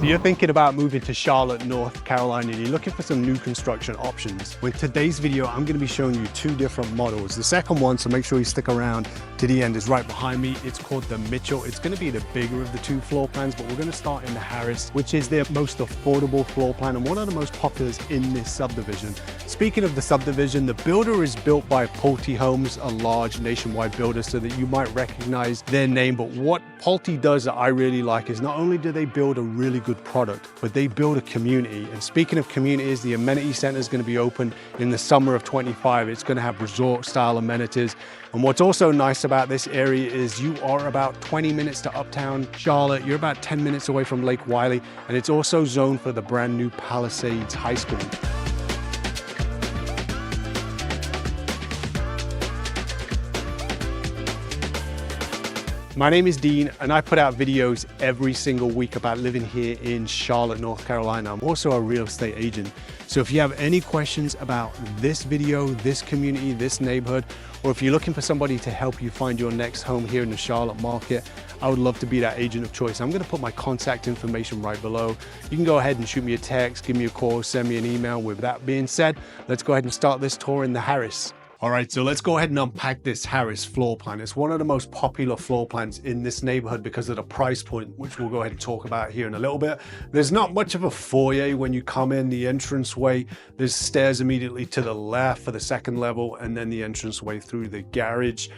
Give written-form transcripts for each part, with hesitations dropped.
So you're thinking about moving to Charlotte, North Carolina, and you're looking for some new construction options. With today's video, I'm going to be showing you two different models. The second one, so make sure you stick around to the end, is right behind me. It's called the Mitchell. It's going to be the bigger of the two floor plans, but we're going to start in the Harris, which is their most affordable floor plan and one of the most popular in this subdivision. Speaking of the subdivision, the builder is built by Pulte Homes, a large nationwide builder, so that you might recognize their name. But what Pulte does that I really like is not only do they build a really good product, but they build a community. And speaking of communities, the amenity center is going to be open in the summer of 25. It's going to have resort style amenities. And what's also nice about this area is you are about 20 minutes to uptown Charlotte. You're about 10 minutes away from Lake Wiley, and it's also zoned for the brand new Palisades High School. My name is Dean, and I put out videos every single week about living here in Charlotte, North Carolina. I'm also a real estate agent. So if you have any questions about this video, this community, this neighborhood, or if you're looking for somebody to help you find your next home here in the Charlotte market, I would love to be that agent of choice. I'm going to put my contact information right below. You can go ahead and shoot me a text, give me a call, send me an email. With that being said, let's go ahead and start this tour in the Harris. All right, so let's go ahead and unpack this Harris floor plan. It's one of the most popular floor plans in this neighborhood because of the price point, which we'll go ahead and talk about here in a little bit. There's not much of a foyer when you come in the entranceway. There's stairs immediately to the left for the second level, and then the entranceway through the garage,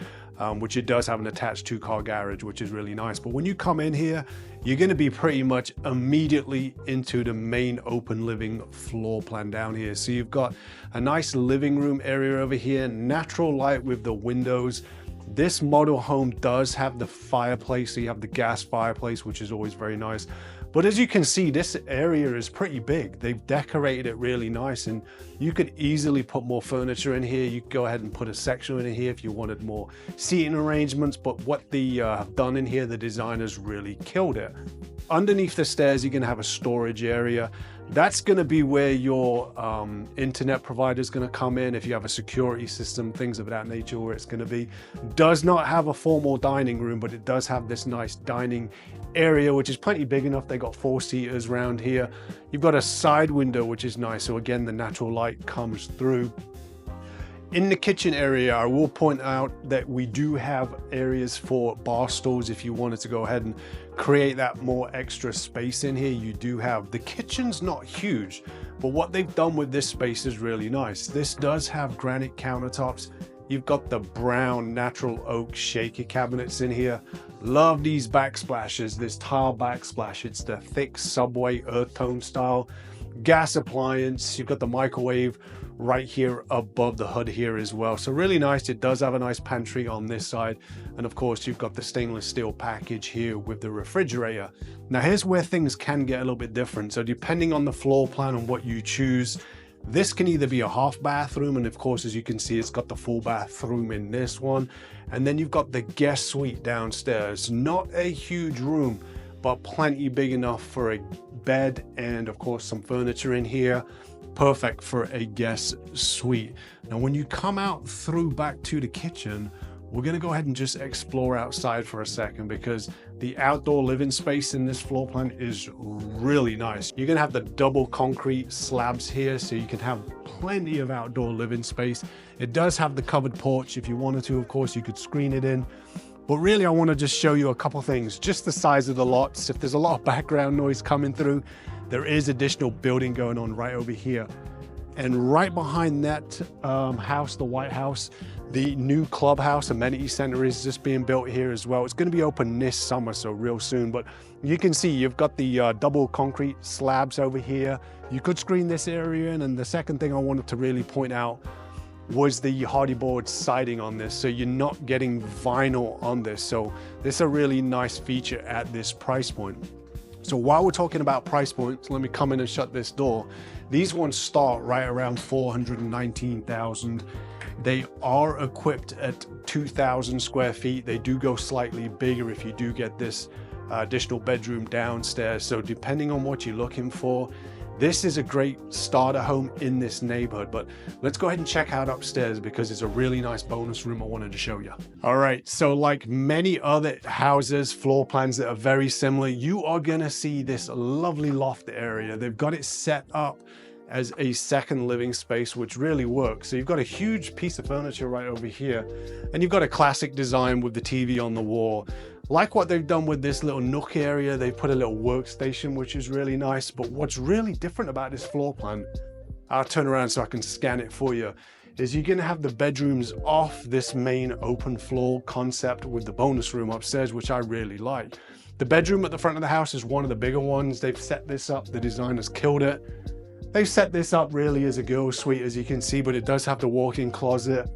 which it does have an attached two-car garage, which is really nice. But when you come in here, you're going to be pretty much immediately into the main open living floor plan down here. So you've got a nice living room area over here, natural light with the windows. This model home does have the fireplace, so you have the gas fireplace, which is always very nice. But as you can see, this area is pretty big. They've decorated it really nice, and you could easily put more furniture in here. You could go ahead and put a section in here if you wanted more seating arrangements, but what they have done in here, the designers really killed it. Underneath the stairs, you're gonna have a storage area. That's gonna be where your internet provider is gonna come in. If you have a security system, things of that nature, where it's gonna be. Does not have a formal dining room, but it does have this nice dining area, which is plenty big enough. They got 4 seaters around here. You've got a side window, which is nice. So again, the natural light comes through. In the kitchen area, I will point out that we do have areas for bar stools if you wanted to go ahead and create that more extra space in here. You do have, the kitchen's not huge, but what they've done with this space is really nice. This does have granite countertops. You've got the brown natural oak shaker cabinets in here. Love these backsplashes, this tile backsplash. It's the thick subway earth tone style. Gas appliance, you've got the microwave right here above the hood here as well. So really nice. It does have a nice pantry on this side. And of course, you've got the stainless steel package here with the refrigerator. Now here's where things can get a little bit different. So depending on the floor plan and what you choose, this can either be a half bathroom, and of course, as you can see, it's got the full bathroom in this one. And then you've got the guest suite downstairs. Not a huge room, but plenty big enough for a bed and of course some furniture in here. Perfect for a guest suite. Now, when you come out through back to the kitchen, we're gonna go ahead and just explore outside for a second, because the outdoor living space in this floor plan is really nice. You're gonna have the double concrete slabs here, so you can have plenty of outdoor living space. It does have the covered porch. If you wanted to, of course, you could screen it in. But really, I wanna just show you a couple things. Just the size of the lots. If there's a lot of background noise coming through, there is additional building going on right over here. And right behind that house, the White House, the new clubhouse amenity center is just being built here as well. It's going to be open this summer, so real soon. But you can see you've got the double concrete slabs over here. You could screen this area in. And the second thing I wanted to really point out was the hardy board siding on this. So you're not getting vinyl on this. So this is a really nice feature at this price point. So while we're talking about price points, let me come in and shut this door. These ones start right around $419,000. They are equipped at 2,000 square feet. They do go slightly bigger if you do get this additional bedroom downstairs. So depending on what you're looking for, This is a great starter home in this neighborhood, but let's go ahead and check out upstairs because it's a really nice bonus room I wanted to show you. All right, so like many other houses, floor plans that are very similar, you are gonna see this lovely loft area. They've got it set up as a second living space, which really works. So you've got a huge piece of furniture right over here, and you've got a classic design with the TV on the wall. Like what they've done with this little nook area, they've put a little workstation, which is really nice. But what's really different about this floor plan, I'll turn around so I can scan it for you, is you're gonna have the bedrooms off this main open floor concept with the bonus room upstairs, which I really like. The bedroom at the front of the house is one of the bigger ones. They've set this up, the designers killed it. They've set this up really as a girl's suite, as you can see, but it does have the walk-in closet.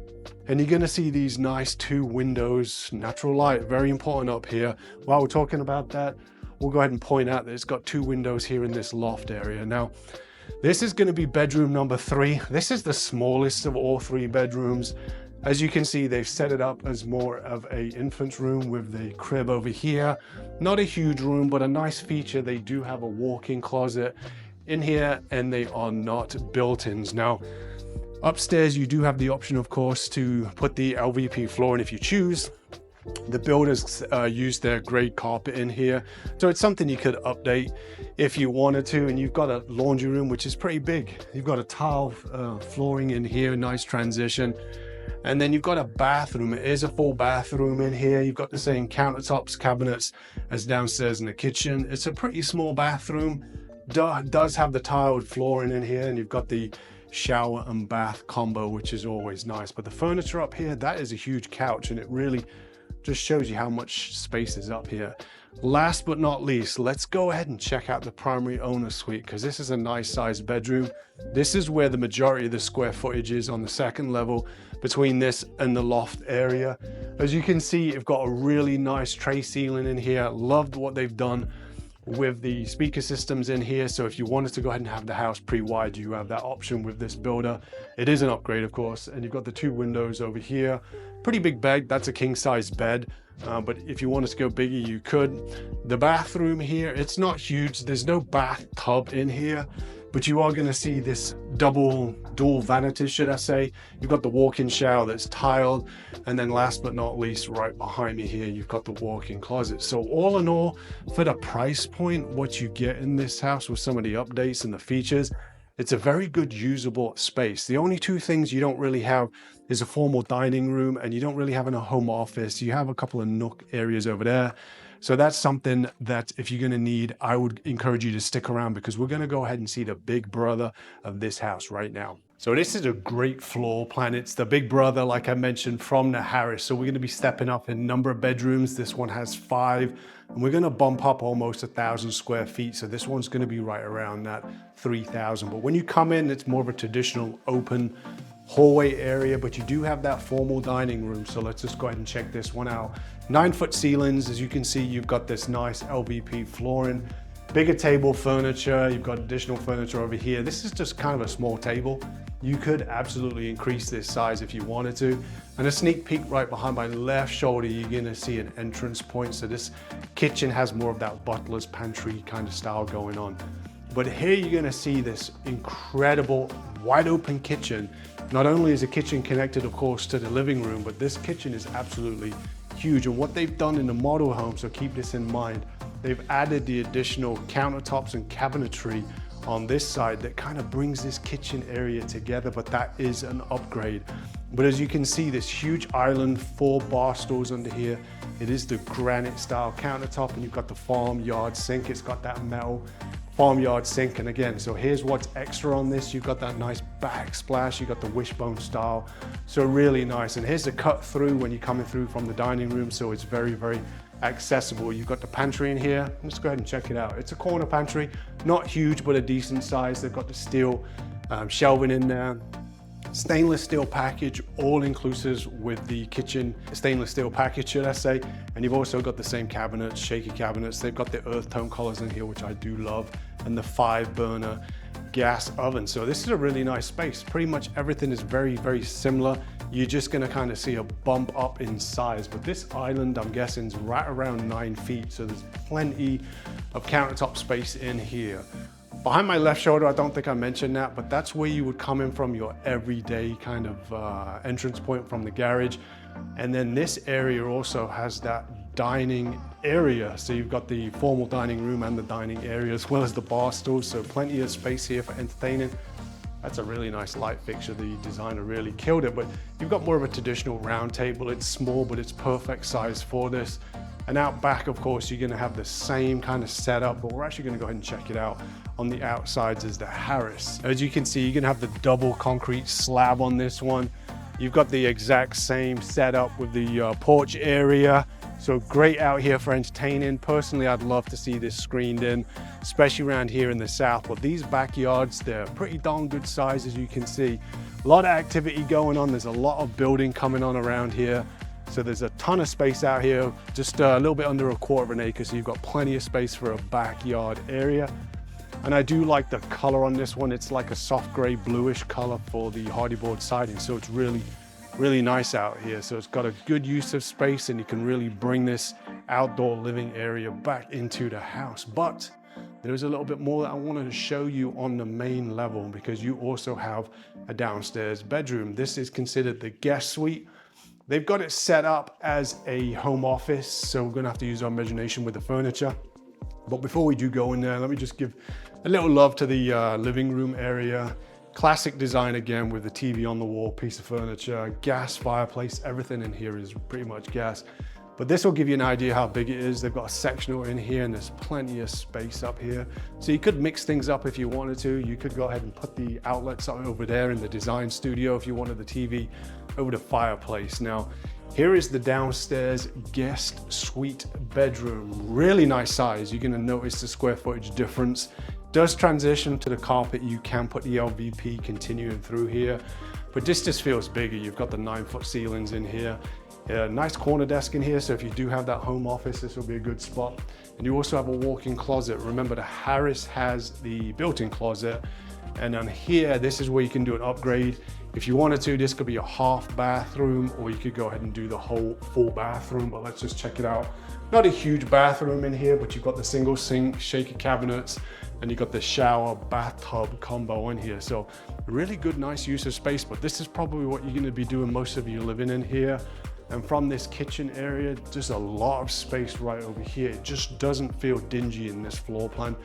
And you're gonna see these nice 2 windows, natural light, very important up here. While we're talking about that, we'll go ahead and point out that it's got 2 windows here in this loft area. Now, this is gonna be bedroom number 3. This is the smallest of all 3 bedrooms. As you can see, they've set it up as more of a infant's room with the crib over here. Not a huge room, but a nice feature. They do have a walk-in closet in here, and they are not built-ins. Now, upstairs, you do have the option, of course, to put the LVP floor in if you choose. The builders use their grade carpet in here, so it's something you could update if you wanted to. And you've got a laundry room, which is pretty big. You've got a tile flooring in here, nice transition. And then you've got a bathroom. It is a full bathroom in here. You've got the same countertops, cabinets as downstairs in the kitchen. It's a pretty small bathroom. Does have the tiled flooring in here, and you've got the shower and bath combo, which is always nice. But the furniture up here, that is a huge couch, and it really just shows you how much space is up here. Last but not least, let's go ahead and check out the primary owner suite, because this is a nice sized bedroom. This is where the majority of the square footage is, on the second level between this and the loft area. As you can see, you've got a really nice tray ceiling in here. Loved what they've done with the speaker systems in here. So if you wanted to go ahead and have the house pre-wired, you have that option with this builder. It is an upgrade, of course, and you've got the 2 windows over here. Pretty big bed. That's a king size bed, but if you wanted to go bigger, you could. The bathroom here, it's not huge. There's no bathtub in here, but you are going to see this dual vanities, should I say. You've got the walk-in shower that's tiled, and then last but not least, right behind me here, you've got the walk-in closet. So all in all, for the price point, what you get in this house with some of the updates and the features, it's a very good usable space. The only 2 things you don't really have is a formal dining room, and you don't really have in a home office. You have a couple of nook areas over there. So that's something that if you're going to need, I would encourage you to stick around, because we're going to go ahead and see the big brother of this house right now. So this is a great floor plan. It's the big brother, like I mentioned, from the Harris. So we're going to be stepping up in number of bedrooms. This one has 5, and we're going to bump up almost 1,000 square feet. So this one's going to be right around that 3,000. But when you come in, it's more of a traditional open hallway area, but you do have that formal dining room. So let's just go ahead and check this one out. 9-foot ceilings. As you can see, you've got this nice LVP flooring, bigger table furniture. You've got additional furniture over here. This is just kind of a small table. You could absolutely increase this size if you wanted to. And a sneak peek right behind my left shoulder, you're gonna see an entrance point. So this kitchen has more of that butler's pantry kind of style going on. But here you're gonna see this incredible wide open kitchen. Not only is the kitchen connected, of course, to the living room, but this kitchen is absolutely huge. And what they've done in the model home, so keep this in mind, they've added the additional countertops and cabinetry on this side that kind of brings this kitchen area together, but that is an upgrade. But as you can see, this huge island, 4 bar stools under here. It is the granite style countertop, and you've got the farmyard sink. It's got that metal farmyard sink. And again, so here's what's extra on this. You've got that nice backsplash. You've got the wishbone style. So really nice. And here's the cut through when you're coming through from the dining room. So it's very, very accessible. You've got the pantry in here. Let's go ahead and check it out. It's a corner pantry, not huge, but a decent size. They've got the steel shelving in there. Stainless steel package, all inclusive with the kitchen stainless steel package, should I say. And you've also got the same cabinets, shaky cabinets. They've got the earth tone colors in here, which I do love, and the 5-burner gas oven. So this is a really nice space. Pretty much everything is very, very similar. You're just gonna kind of see a bump up in size, but this island, I'm guessing, is right around 9 feet. So there's plenty of countertop space in here. Behind my left shoulder, I don't think I mentioned that, but that's where you would come in from your everyday kind of entrance point from the garage. And then this area also has that dining area. So you've got the formal dining room and the dining area, as well as the bar stools. So plenty of space here for entertaining. That's a really nice light fixture. The designer really killed it, but you've got more of a traditional round table. It's small, but it's perfect size for this. And out back, of course, you're gonna have the same kind of setup, but we're actually gonna go ahead and check it out. On the outsides is the Harris. As you can see, you're gonna have the double concrete slab on this one. You've got the exact same setup with the porch area. So great out here for entertaining. Personally, I'd love to see this screened in, especially around here in the south. But these backyards, they're pretty darn good size, as you can see. A lot of activity going on. There's a lot of building coming on around here. So there's a ton of space out here, just a little bit under 1/4 of an acre. So you've got plenty of space for a backyard area. And I do like the color on this one. It's like a soft gray bluish color for the hardy board siding. So it's really nice out here. So it's got a good use of space, and you can really bring this outdoor living area back into the house. But there's a little bit more that I wanted to show you on the main level, because you also have a downstairs bedroom. This is considered the guest suite. They've got it set up as a home office, so we're gonna have to use our imagination with the furniture. But before we do go in there, let me just give a little love to the living room area. Classic design again, with the TV on the wall, piece of furniture, gas fireplace. Everything in here is pretty much gas. But this will give you an idea how big it is. They've got a sectional in here, and there's plenty of space up here. So you could mix things up if you wanted to. You could go ahead and put the outlets over there in the design studio if you wanted the TV over the fireplace. Now, here is the downstairs guest suite bedroom. Really nice size. You're gonna notice the square footage difference. Does transition to the carpet. You can put the LVP continuing through here, but this just feels bigger. You've got the 9-foot ceilings in here. Nice corner desk in here, so if you do have that home office, this will be a good spot. And you also have a walk-in closet. Remember, the Harris has the built-in closet, and on here, this is where you can do an upgrade. If you wanted to, this could be a half bathroom, or you could go ahead and do the whole full bathroom, but let's just check it out. Not a huge bathroom in here, but you've got the single sink, shaker cabinets, and you've got the shower bathtub combo in here. So really good, nice use of space, but this is probably what you're gonna be doing most of your living in here. And from this kitchen area, just a lot of space right over here. It just doesn't feel dingy in this floor plan.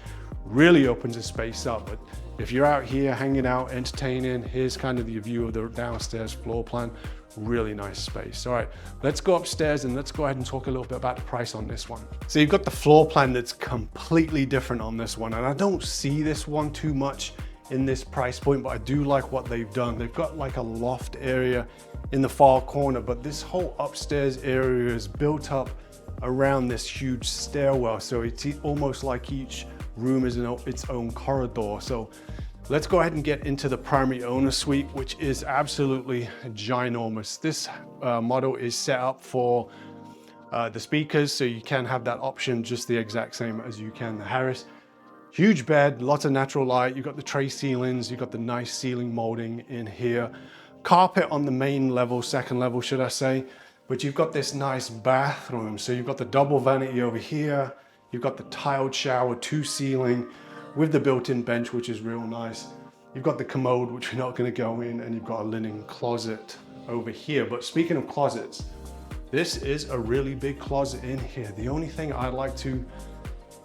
Really opens the space up. But if you're out here hanging out, entertaining, here's kind of the view of the downstairs floor plan. Really nice space. All right, let's go upstairs and let's go ahead and talk a little bit about the price on this one. So you've got the floor plan that's completely different on this one. And I don't see this one too much in this price point, but I do like what they've done. They've got like a loft area in the far corner, but this whole upstairs area is built up around this huge stairwell. So it's almost like each room is its own corridor. So let's go ahead and get into the primary owner suite, which is absolutely ginormous. This model is set up for the speakers, so you can have that option just the exact same as you can the Harris. Huge bed, lots of natural light. You've got the tray ceilings, you've got the nice ceiling molding in here. Carpet on the main level, second level, should I say. But you've got this nice bathroom. So you've got the double vanity over here. You've got the tiled shower, 2 ceiling with the built-in bench, which is real nice. You've got the commode, which we're not gonna go in, and you've got a linen closet over here. But speaking of closets, this is a really big closet in here. The only thing I'd like to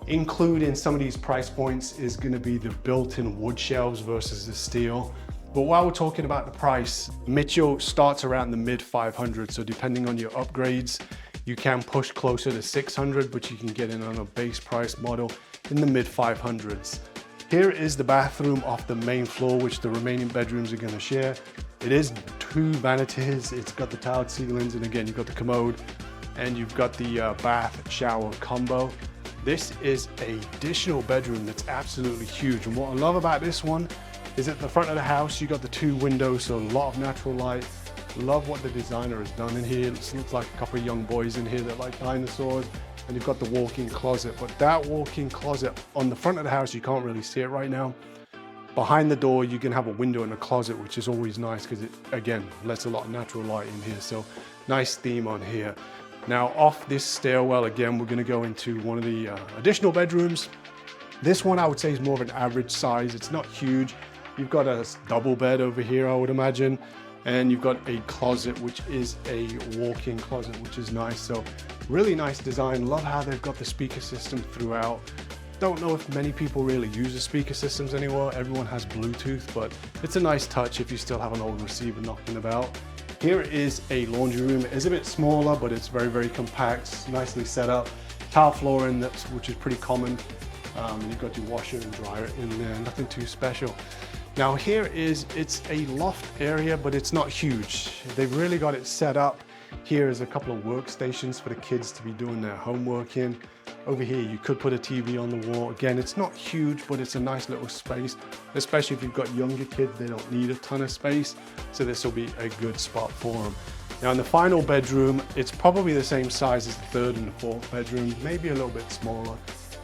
include in some of these price points is gonna be the built-in wood shelves versus the steel. But while we're talking about the price, Mitchell starts around the mid 500. So depending on your upgrades, you can push closer to 600, but you can get in on a base price model in the mid 500s. Here is the bathroom off the main floor, which the remaining bedrooms are gonna share. It is 2 vanities. It's got the tiled ceilings, and again, you've got the commode, and you've got the bath shower combo. This is an additional bedroom that's absolutely huge. And what I love about this one is at the front of the house, you got the 2 windows, so a lot of natural light. Love what the designer has done in here. It looks like a couple of young boys in here that like dinosaurs. And you've got the walk-in closet, but that walk-in closet on the front of the house, you can't really see it right now. Behind the door, you can have a window in a closet, which is always nice because it, again, lets a lot of natural light in here. So nice theme on here. Now off this stairwell, again, we're gonna go into one of the additional bedrooms. This one I would say is more of an average size. It's not huge. You've got a double bed over here, I would imagine. And you've got a closet, which is a walk-in closet, which is nice. So really nice design. Love how they've got the speaker system throughout. Don't know if many people really use the speaker systems anymore. Everyone has Bluetooth, but it's a nice touch if you still have an old receiver knocking about. Here is a laundry room. It is a bit smaller, but it's very, very compact, nicely set up. Tile flooring, which is pretty common. You've got your washer and dryer in there, nothing too special. Now here it's a loft area, but it's not huge. They've really got it set up. Here is a couple of workstations for the kids to be doing their homework in. Over here, you could put a TV on the wall. Again, it's not huge, but it's a nice little space, especially if you've got younger kids, they don't need a ton of space. So this will be a good spot for them. Now in the final bedroom, it's probably the same size as the third and the fourth bedroom, maybe a little bit smaller.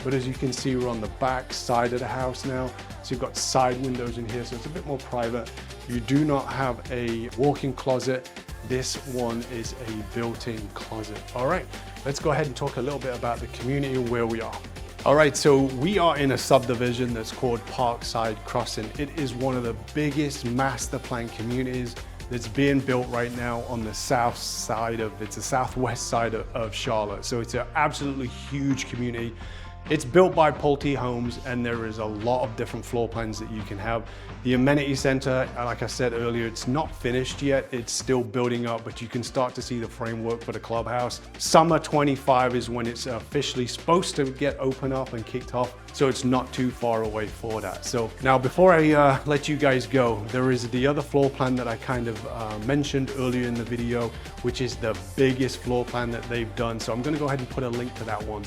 But as you can see, we're on the back side of the house now. So you've got side windows in here, so it's a bit more private. You do not have a walk-in closet. This one is a built-in closet. All right, let's go ahead and talk a little bit about the community and where we are. All right, so we are in a subdivision that's called Parkside Crossing. It is one of the biggest master plan communities that's being built right now on the it's the southwest side of Charlotte. So it's an absolutely huge community. It's built by Pulte homes, and there is a lot of different floor plans that you can have. The amenity center, like I said earlier, it's not finished yet. It's still building up, but you can start to see the framework for the clubhouse. Summer 25 is when it's officially supposed to get open up and kicked off. So it's not too far away for that. So now before I let you guys go, there is the other floor plan that I kind of mentioned earlier in the video, which is the biggest floor plan that they've done. So I'm gonna go ahead and put a link to that one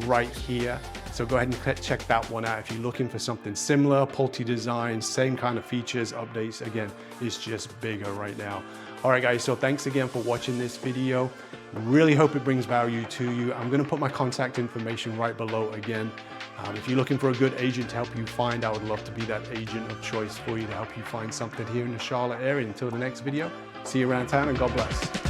right here. So go ahead and check that one out if you're looking for something similar, Pulte design, same kind of features, updates. Again, it's just bigger right now. All right guys, so thanks again for watching this video. Really hope it brings value to you. I'm gonna put my contact information right below again. If you're looking for a good agent to help you find, I would love to be that agent of choice for you to help you find something here in the Charlotte area. Until the next video, see you around town and God bless.